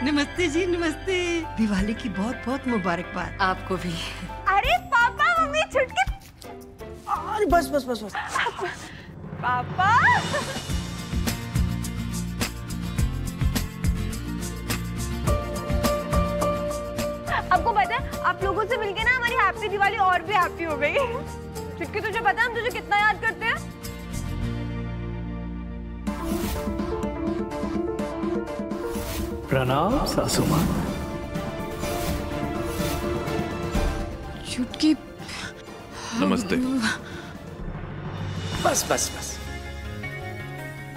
नमस्ते जी, नमस्ते। दिवाली की बहुत बहुत मुबारकबाद। आपको भी। अरे पापा, मम्मी छुटकी। अरे बस बस बस बस। पापा आपको पता है, आप लोगों से मिलके ना हमारी हैप्पी दिवाली और भी हैप्पी हो गई। छुटकी, तुझे पता है हम तुझे कितना याद करते हैं? प्रणाम सासू माँ। छुटकी। नमस्ते। बस बस बस।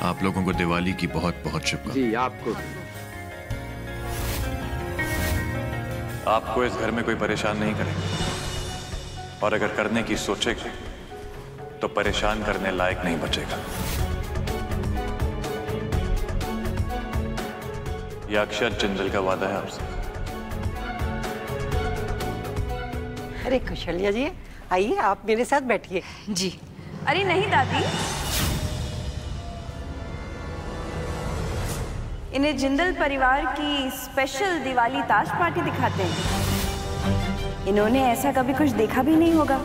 आप लोगों को दिवाली की बहुत बहुत शुभकामनाएं। जी आपको। आपको इस घर में कोई परेशान नहीं करेगा, और अगर करने की सोचेगा तो परेशान करने लायक नहीं बचेगा। यह अक्षर जिंदल का वादा है आपसे। अरे कुशलिया जी, आइए आप मेरे साथ बैठिए। जी। अरे नहीं दादी, इन्हें जिंदल परिवार की स्पेशल दिवाली ताश पार्टी दिखाते हैं। इन्होंने ऐसा कभी कुछ देखा भी नहीं होगा।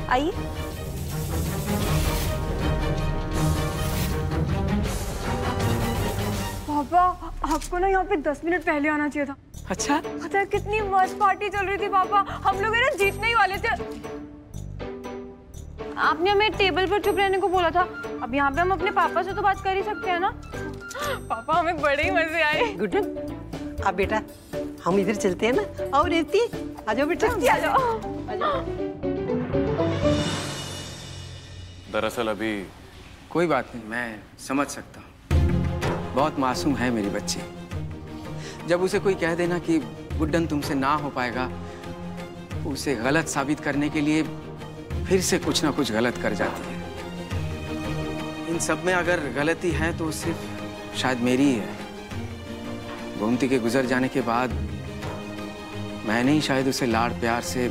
आइए। पापा, आपको ना यहाँ पे 10 मिनट पहले आना चाहिए था। अच्छा, पता है कितनी मस्त पार्टी चल रही थी पापा, हम लोग है ना जीतने ही वाले थे। आपने हमें टेबल पर चुप रहने को बोला था। अब यहाँ पे हम अपने पापा से तो बात कर ही सकते हैं ना। पापा, हमें बड़े ही मजे आए। गुड्डन, अब बेटा हम इधर चलते हैं ना। और रेवती, आ जाओ बेटा। आ जाओ। दरअसल अभी कोई बात नहीं, मैं समझ सकता हूँ। बहुत मासूम है मेरी बच्ची। जब उसे कोई कह देना कि गुड्डन तुमसे ना हो पाएगा, उसे गलत साबित करने के लिए फिर से कुछ ना कुछ गलत कर जाती है। इन सब में अगर गलती है तो सिर्फ शायद मेरी ही है। गोमती के गुजर जाने के बाद मैंने ही शायद उसे लाड़ प्यार से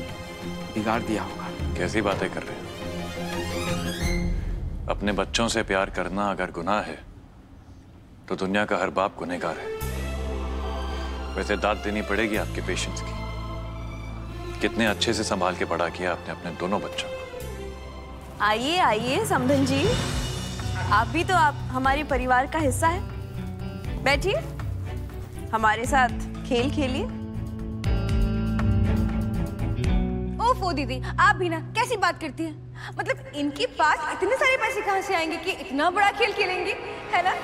बिगाड़ दिया होगा। कैसी बातें कर रहे हैं? अपने बच्चों से प्यार करना अगर गुनाह है तो दुनिया का हर बाप गुनहगार है। वैसे दाद देनी पड़ेगी आपके पेशेंस की। कितने अच्छे से संभाल के बड़ा किया आपने अपने दोनों बच्चों को। आइए आइए समधन जी, आप भी तो हमारे परिवार का हिस्सा है। बैठिए, हमारे साथ खेल खेलिए। ओफो दीदी, आप भी ना कैसी बात करती हैं? मतलब इनके पास इतने सारे पैसे कहाँ से आएंगे कि इतना बड़ा खेल खेलेंगी, है ना?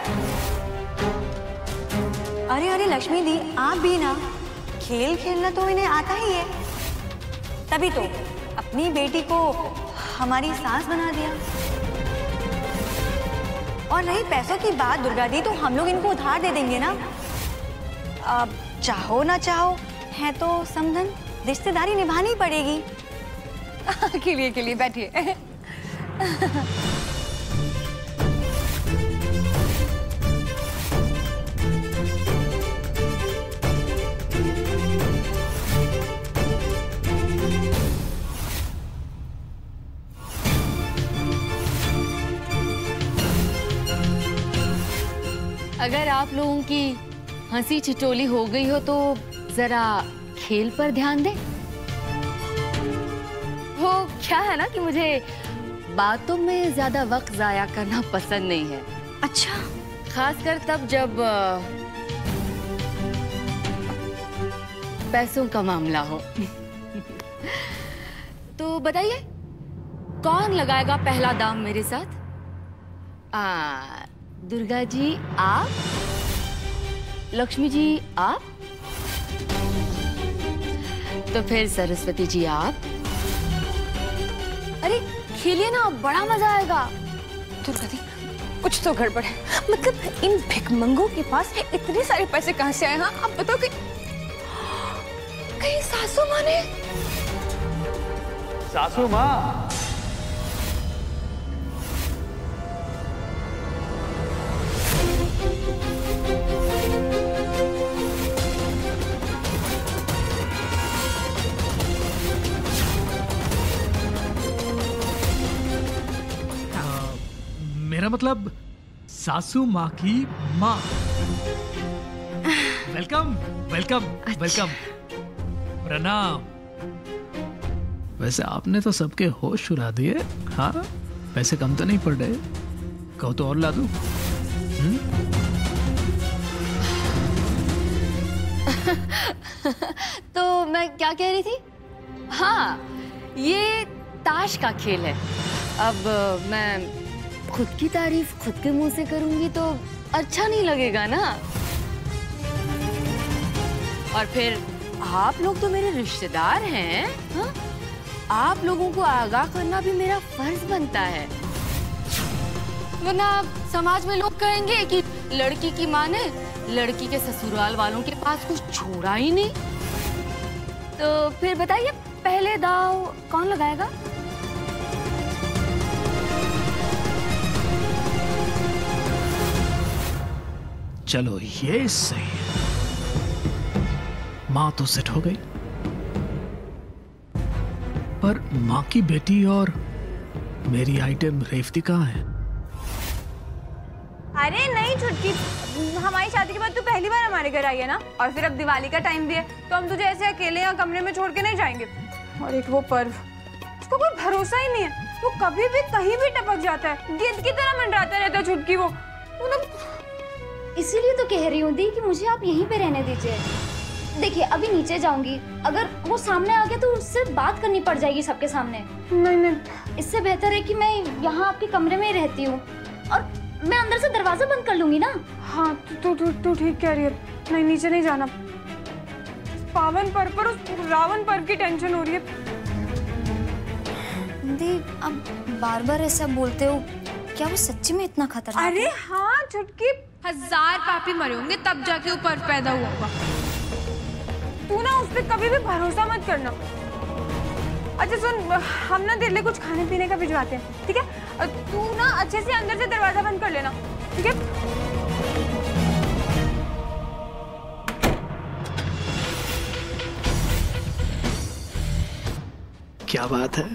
अरे अरे लक्ष्मी दी, आप भी ना, खेल खेलना तो इन्हें आता ही है। तभी तो अपनी बेटी को हमारी सास बना दिया। और रही पैसों की बात दुर्गा दी, तो हम लोग इनको उधार दे देंगे ना। अब चाहो ना चाहो है तो समधन, रिश्तेदारी निभानी पड़ेगी। खेलिए बैठिए। अगर आप लोगों की हंसी छिटोली हो गई हो तो जरा खेल पर ध्यान दें। वो क्या है ना कि मुझे बातों में ज्यादा वक्त जाया करना पसंद नहीं है। अच्छा, खासकर तब जब पैसों का मामला हो। तो बताइए, कौन लगाएगा पहला दाम मेरे साथ? दुर्गा जी आप, लक्ष्मी जी आप, तो फिर सरस्वती जी आप। अरे खेलिए ना, बड़ा मजा आएगा। दुर्गा दी, कुछ तो गड़बड़ है। मतलब इन भिखमंगों के पास इतने सारे पैसे कहाँ से आए? हाँ, आप बताओ कि कहीं सासू माँ ने? सासू माँ, मेरा मतलब सासू माँ की माँ। Welcome welcome welcome. प्रणाम। वैसे आपने तो सबके होश उड़ा दिए। हाँ, पैसे कम तो नहीं पड़ रहे? कहो तो और ला दूं। तो मैं क्या कह रही थी? हाँ, ये ताश का खेल है। अब मैं खुद की तारीफ खुद के मुंह से करूंगी तो अच्छा नहीं लगेगा ना। और फिर आप लोग तो मेरे रिश्तेदार हैं, हाँ? आप लोगों को आगाह करना भी मेरा फर्ज बनता है, वरना समाज में लोग कहेंगे कि लड़की की माँ ने लड़की के ससुराल वालों के पास कुछ छोड़ा ही नहीं। तो फिर बताइए, पहले दाव कौन लगाएगा? चलो ये सही है। माँ तो सेट हो गई, पर माँ की बेटी और मेरी आइटम रेवती कहाँ है? अरे नहीं छुटकी, हमारी शादी के बाद तू पहली बार हमारे घर आई है ना, और फिर अब दिवाली का टाइम भी है, तो हम तुझे ऐसे अकेले यहाँ कमरे में छोड़ के नहीं जाएंगे। और एक वो पर्व, उसको कोई भरोसा ही नहीं है, वो कभी भी कहीं भी टपक जाता है, गिद्ध की तरह मंडराता रहता है छुटकी। वो इसीलिए तो कह रही हूँ दी कि मुझे आप यहीं पे रहने दीजिए। देखिए अभी नीचे जाऊंगी, अगर वो सामने आ गया तो उससे बात करनी पड़ जाएगी सबके सामने। नहीं, इससे बेहतर है कि मैं यहाँ आपके कमरे में ही रहती हूँ और मैं अंदर से दरवाजा बंद कर लूंगी ना। हाँ तू ठीक कह रही है। नहीं, नीचे नहीं जाना। पावन पर्व पर उस रावण पर्व की टेंशन हो रही है। दी अब बार बार ऐसा बोलते हो, क्या वो सच्ची में इतना खतरनाक? अरे हाँ छुटकी, 1000 पापी मरे होंगे तब जाके वो पर्व पैदा हुआ होगा। तू ना उस पर कभी भी भरोसा मत करना। अच्छा सुन, हम ना तेरे लिए कुछ खाने पीने का भिजवाते हैं, ठीक है? तू ना अच्छे से अंदर से दरवाजा बंद कर लेना, ठीक है? क्या बात है,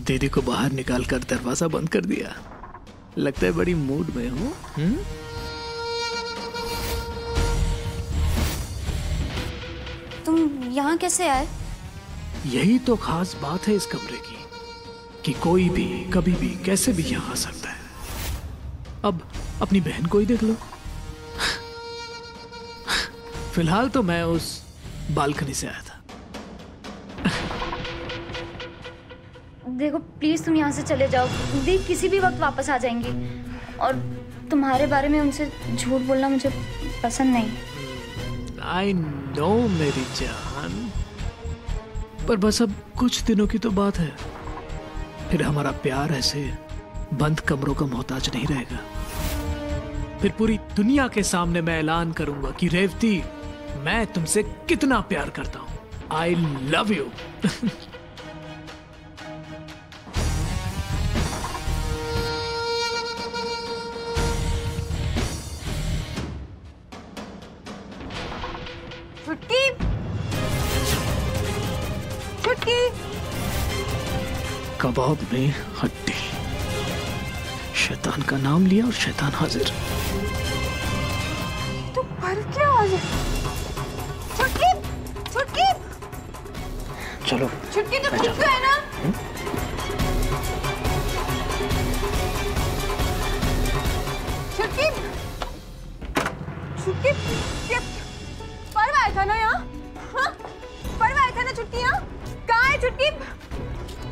दीदी को बाहर निकाल कर दरवाजा बंद कर दिया। लगता है बड़ी मूड में हूँ। तुम यहाँ कैसे आए? यही तो खास बात है इस कमरे की, कि कोई भी कभी भी कैसे भी यहाँ आ सकता है। अब अपनी बहन को ही देख लो। फिलहाल तो मैं उस बालकनी से आया था। देखो प्लीज तुम यहाँ से चले जाओ, दी किसी भी वक्त वापस आ जाएंगी, और तुम्हारे बारे में उनसे झूठ बोलना मुझे पसंद नहीं। आई नो मेरी जान, पर बस अब कुछ दिनों की तो बात है, फिर हमारा प्यार ऐसे बंद कमरों का मोहताज नहीं रहेगा। फिर पूरी दुनिया के सामने मैं ऐलान करूंगा कि रेवती, मैं तुमसे कितना प्यार करता हूं। I love you. छुटकी कबाब में हड्डी। शैतान का नाम लिया और शैतान हाजिर। तो पर क्या आवाज है? छुटकी छुटकी चलो छुटकी, तो ठीक तो है ना? छुटकी छुटकी, ये पर्व आया था ना यहाँ? हाँ, पर्व आया था ना छुटकी यहाँ? कहाँ है छुटकी?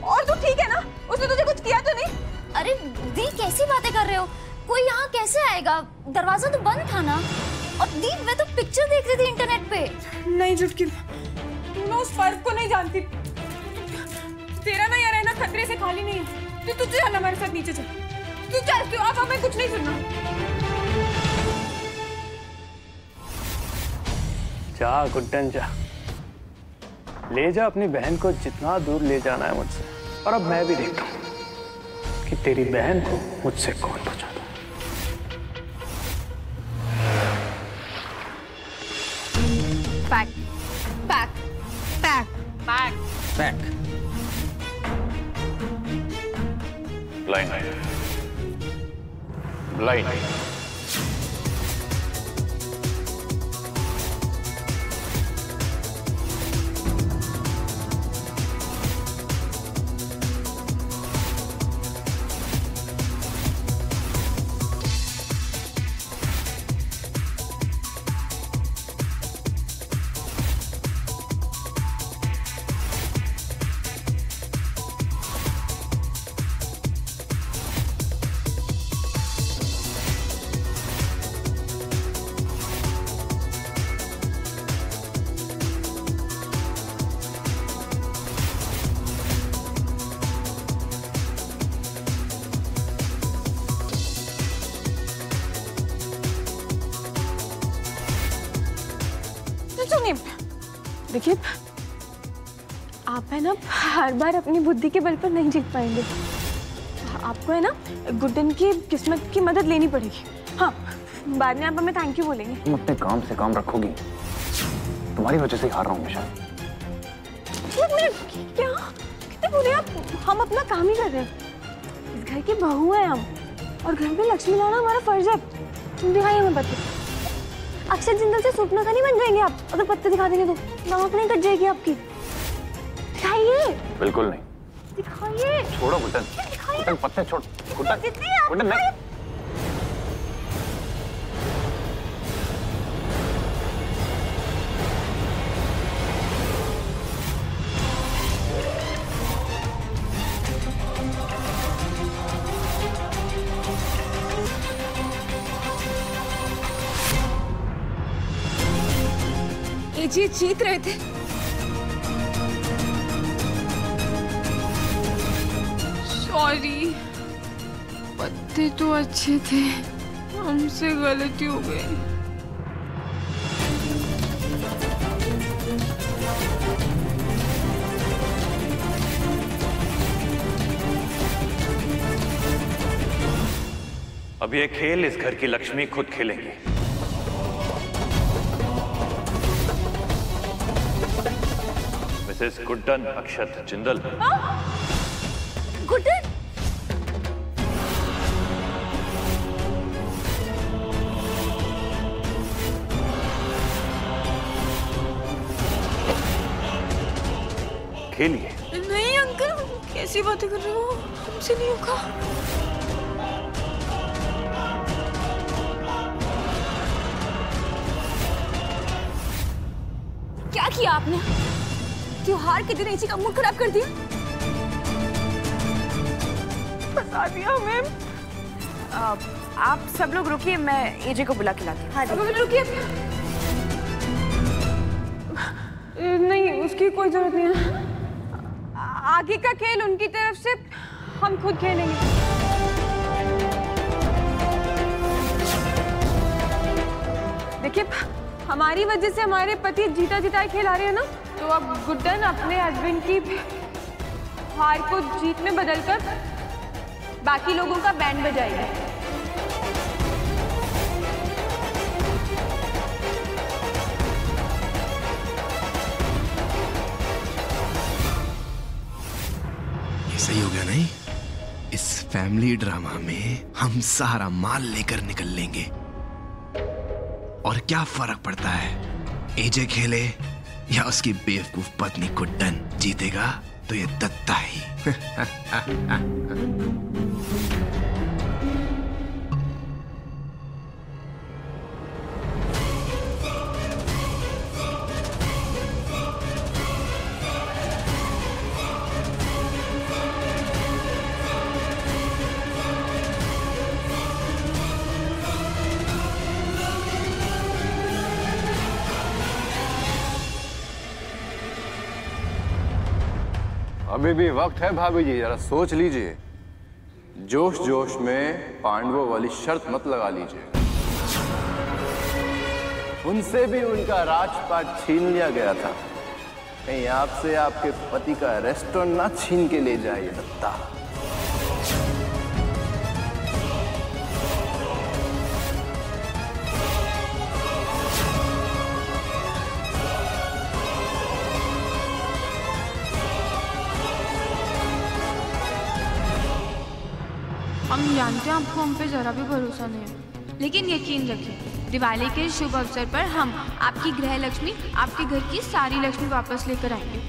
और तू ठीक है ना? उसने तुझे कुछ किया तो नहीं? अरे दी कैसी बातें कर रहे हो, कोई यहाँ कैसे आएगा? दरवाजा तो बंद था ना। और दी मैं तो पिक्चर देख रही थी इंटरनेट पे। नहीं छुटकी, तू ना उस पर्व को नहीं जानती। तेरा ना यहाँ रहना खतरे से खाली नहीं है। तू चल हमारे साथ नीचे चल। तू चल, तू अब हमें कुछ नहीं सुनना। जा गुड्डन जा, ले जा अपनी बहन को जितना दूर ले जाना है मुझसे। और अब मैं भी देखता हूँ कि तेरी बहन को मुझसे कौन बचाता है। Pack pack pack pack pack. Blind line. सुनिए, देखिए, आप है ना हर बार अपनी बुद्धि के बल पर नहीं जीत पाएंगे। आपको है ना गुड्डन की किस्मत की मदद लेनी पड़ेगी। हाँ, बाद में आप हमें थैंक यू बोलेंगे। तुम अपने काम से काम रखोगी, तुम्हारी वजह से हार रहा हूँ हमेशा। क्या कितने बुरे आप, हम अपना काम ही कर रहे हैं। इस घर की बहू है हम, और घर में लक्ष्मी लाना हमारा फर्ज है। तुम दिखाइए हमें पत्ते। अक्षय जिंदल से सुपना का नहीं बन जाएंगे आप अगर पत्ते दिखा देंगे तो। नाक नहीं कट जाएगी आपकी। दिखाइए। बिल्कुल नहीं। दिखाइए। छोड़ो गुड्डन। गुड्डन पत्ते छोड़। गुड्डन, गुड्डन नहीं। जी जीत रहे थे। सॉरी, पत्ते तो अच्छे थे, हमसे गलती हो गई। अब ये खेल इस घर की लक्ष्मी खुद खेलेंगी। मिसेस गुड्डन अक्षत जिंदल। गुड्डन? खेलिए। नहीं अंकल, कैसी बातें कर रहे हो, हमसे नहीं होगा। क्या किया आपने? त्योहार के दिन एजी का मूड खराब कर दिया। फंसा दिया मैम। आप सब लोग रुकिए, मैं एजे को बुला के लाती हूँ। हाँ रुकिए। नहीं, उसकी कोई जरूरत नहीं है। आगे का खेल उनकी तरफ से, हम खुद खेलेंगे। देखिए, हमारी वजह से हमारे पति जीता जीता खेल आ रहे हैं ना, तो अब गुड्डन अपने हस्बैंड की हार को जीत में बदलकर बाकी लोगों का बैंड बजाएगी। ये सही हो गया नहीं? इस फैमिली ड्रामा में हम सारा माल लेकर निकल लेंगे। और क्या फर्क पड़ता है, एजे खेले या उसकी बेवकूफ पत्नी गुड्डन, जीतेगा तो ये दत्ता ही। अभी भी वक्त है भाभी जी, जरा सोच लीजिए। जोश जोश में पांडवों वाली शर्त मत लगा लीजिए। उनसे भी उनका राजपाट छीन लिया गया था, कहीं आपसे आपके पति का रेस्टोरेंट ना छीन के ले जाए दत्ता। हम जानते हैं आपको हम पे जरा भी भरोसा नहीं है, लेकिन यकीन रखिए दिवाली के शुभ अवसर पर हम आपकी गृह लक्ष्मी, आपके घर की सारी लक्ष्मी वापस लेकर आएंगे।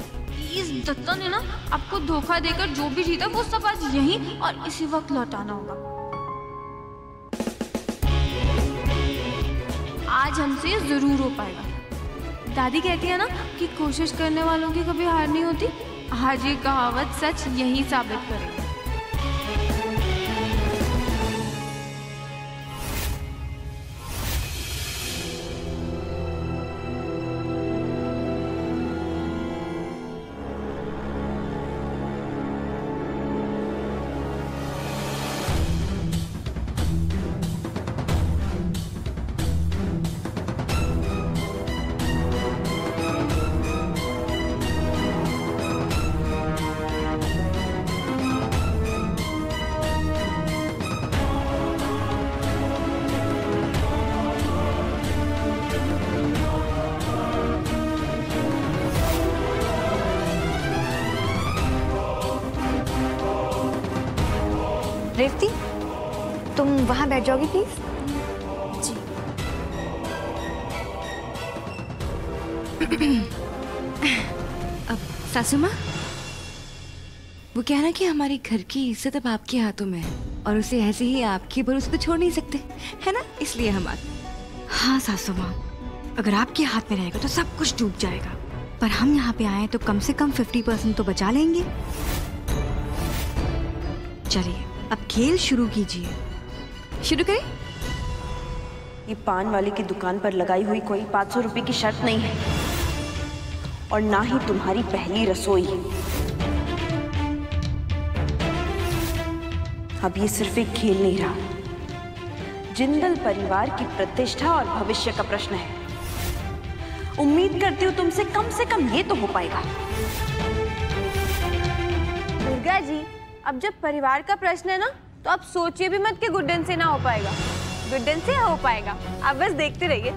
इस दत्ता ने ना आपको धोखा देकर जो भी जीता वो सब आज यहीं और इसी वक्त लौटाना होगा। आज हमसे जरूर हो पाएगा। दादी कहती है ना कि कोशिश करने वालों की कभी हार नहीं होती। आज ये कहावत सच यही साबित करेगी। रेवती, तुम वहां बैठ जाओगी प्लीज? जी। अब सासू माँ, वो कहना कि हमारी घर की इज्जत अब आपके हाथों में है और उसे ऐसे ही आपके भरोसे तो छोड़ नहीं सकते, है ना? इसलिए हम आते। हाँ सासू माँ, अगर आपके हाथ में रहेगा तो सब कुछ डूब जाएगा, पर हम यहाँ पे आए तो कम से कम 50% तो बचा लेंगे। चलिए अब खेल शुरू कीजिए। शुरू करें? ये पान वाले की दुकान पर लगाई हुई कोई 500 रुपए की शर्त नहीं है, और ना ही तुम्हारी पहली रसोई। अब ये सिर्फ एक खेल नहीं रहा, जिंदल परिवार की प्रतिष्ठा और भविष्य का प्रश्न है। उम्मीद करती हूँ तुमसे कम ये तो हो पाएगा। दुर्गा जी, अब जब परिवार का प्रश्न है ना, तो आप सोचिए भी मत कि गुड्डन से ना हो पाएगा। गुड्डन से हो पाएगा, आप बस देखते रहिए।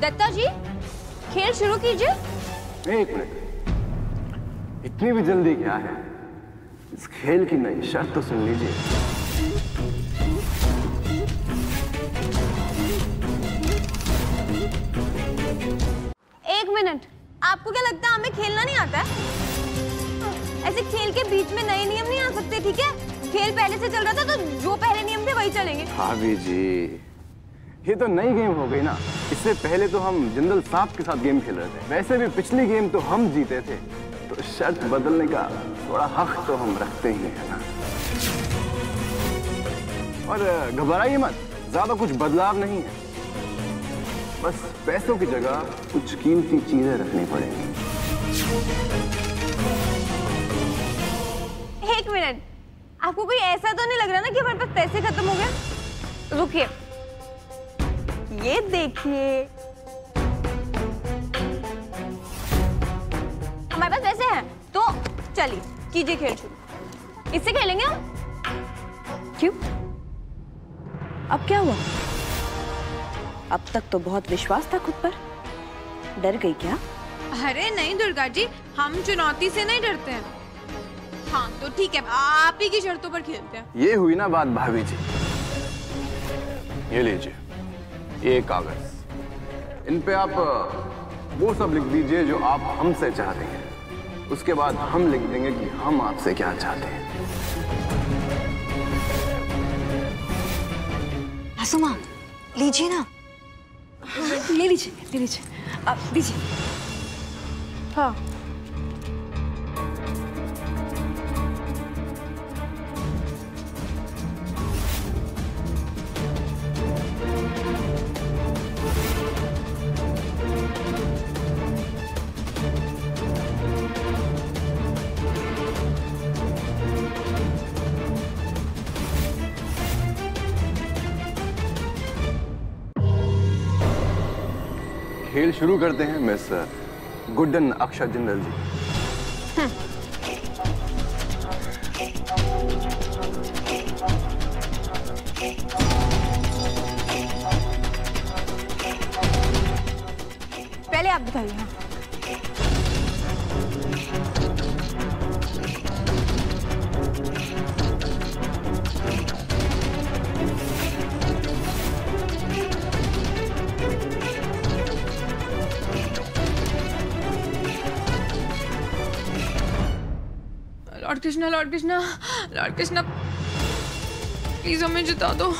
दत्ता जी, खेल शुरू कीजिए। एक मिनट, इतनी भी जल्दी क्या है? इस खेल की नई शर्त तो सुन लीजिए। एक मिनट, आपको क्या लगता है हमें खेलना नहीं आता है? ऐसे खेल के बीच में नए नियम नहीं आ सकते, ठीक है? खेल पहले से चल रहा था तो जो पहले नियम थे वही चलेंगे। भाभी जी, ये तो नई गेम हो गई ना। इससे पहले तो हम जिंदल साहब के साथ गेम खेल रहे थे। वैसे भी पिछली गेम तो हम जीते थे, तो शर्त बदलने का थोड़ा हक तो हम रखते ही है ना। और घबराइए मत, ज्यादा कुछ बदलाव नहीं है। बस पैसों की जगह कुछ कीमती चीजें रखनी पड़ेंगी। एक मिनट, आपको कोई ऐसा तो नहीं लग रहा ना कि हमारे पास पैसे खत्म हो गए? रुकिए, ये देखिए, हमारे पास पैसे हैं, तो चलिए कीजिए खेल शुरू। इससे खेलेंगे हम। क्यों? अब क्या हुआ? अब तक तो बहुत विश्वास था खुद पर, डर गई क्या? अरे नहीं दुर्गा जी, हम चुनौती से नहीं डरते हैं। हाँ तो ठीक है, आप ही की शर्तों पर खेलते हैं। ये हुई ना बात भाभी जी। ये लीजिए, ये कागज, इन पे आप वो सब लिख दीजिए जो आप हमसे चाहते हैं। उसके बाद हम लिख देंगे कि हम आपसे क्या चाहते हैं। आसुमा, लीजिए ना। ले लीजिए, आप दीजिए। हाँ, खेल शुरू करते हैं मिस गुड्डन अक्षर जिंदल जी। पहले आप बताइए। हाँ। Lord Krishna, Lord Krishna, Lord Krishna, please हमें जिता दो।